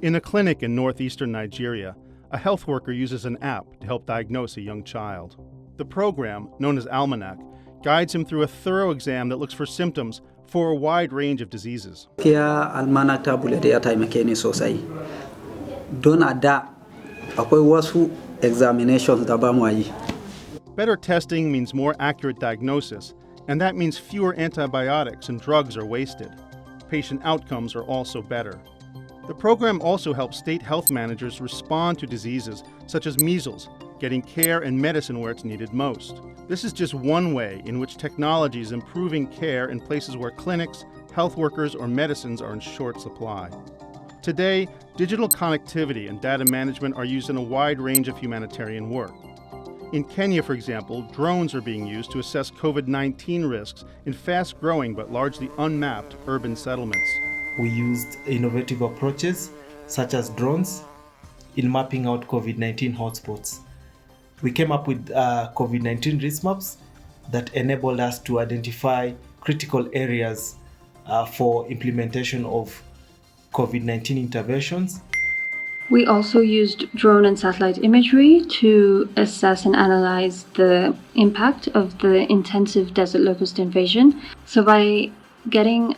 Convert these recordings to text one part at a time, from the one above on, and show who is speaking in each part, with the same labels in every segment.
Speaker 1: In a clinic in northeastern Nigeria, a health worker uses an app to help diagnose a young child. The program, known as Almanac, guides him through a thorough exam that looks for symptoms for a wide range of diseases.
Speaker 2: Almanac tabule da ya taimake ni sosai. Don a da akwai wasu examinations da ba mu yi.
Speaker 1: Better testing means more accurate diagnosis, and that means fewer antibiotics and drugs are wasted. Patient outcomes are also better. The program also helps state health managers respond to diseases such as measles, getting care and medicine where it's needed most. This is just one way in which technology is improving care in places where clinics, health workers, or medicines are in short supply. Today, digital connectivity and data management are used in a wide range of humanitarian work. In Kenya, for example, drones are being used to assess COVID-19 risks in fast-growing but largely unmapped urban settlements.
Speaker 3: We used innovative approaches, such as drones, in mapping out COVID-19 hotspots. We came up with COVID-19 risk maps that enabled us to identify critical areas for implementation of COVID-19 interventions.
Speaker 4: We also used drone and satellite imagery to assess and analyze the impact of the intensive desert locust invasion. So by getting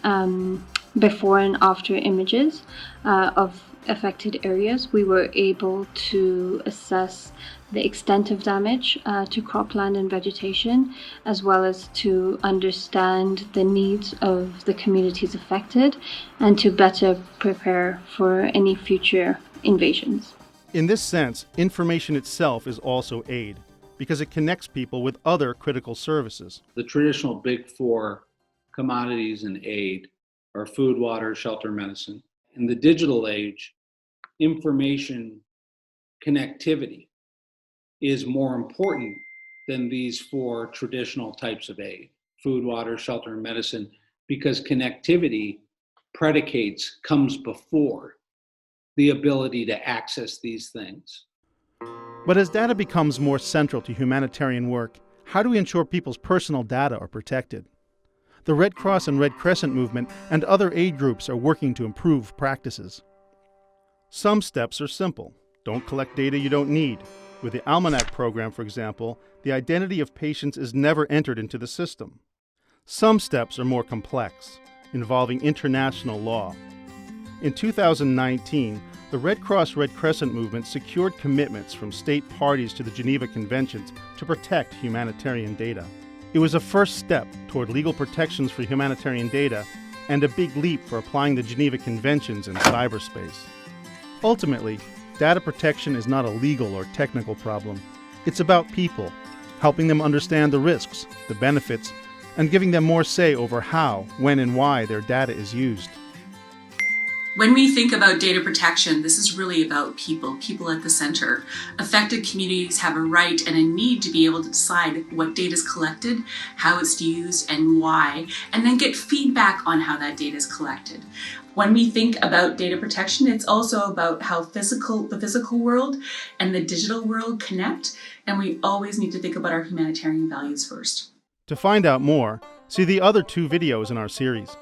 Speaker 4: before and after images of affected areas, we were able to assess the extent of damage to cropland and vegetation, as well as to understand the needs of the communities affected and to better prepare for any future invasions.
Speaker 1: In this sense, information itself is also aid, because it connects people with other critical services.
Speaker 5: The traditional big four commodities in aid are food, water, shelter, medicine. In the digital age, information connectivity is more important than these four traditional types of aid: food, water, shelter, and medicine, because connectivity comes before the ability to access these things.
Speaker 1: But as data becomes more central to humanitarian work, how do we ensure people's personal data are protected? The Red Cross and Red Crescent movement and other aid groups are working to improve practices. Some steps are simple. Don't collect data you don't need. With the Almanac program, for example, the identity of patients is never entered into the system. Some steps are more complex, involving international law. In 2019, the Red Cross Red Crescent movement secured commitments from state parties to the Geneva Conventions to protect humanitarian data. It was a first step toward legal protections for humanitarian data and a big leap for applying the Geneva Conventions in cyberspace. Ultimately, data protection is not a legal or technical problem. It's about people, helping them understand the risks, the benefits, and giving them more say over how, when, and why their data is used.
Speaker 6: When we think about data protection, this is really about people at the center. Affected communities have a right and a need to be able to decide what data is collected, how it's used, and why, and then get feedback on how that data is collected. When we think about data protection, it's also about how the physical world and the digital world connect, and we always need to think about our humanitarian values first.
Speaker 1: To find out more, see the other 2 videos in our series.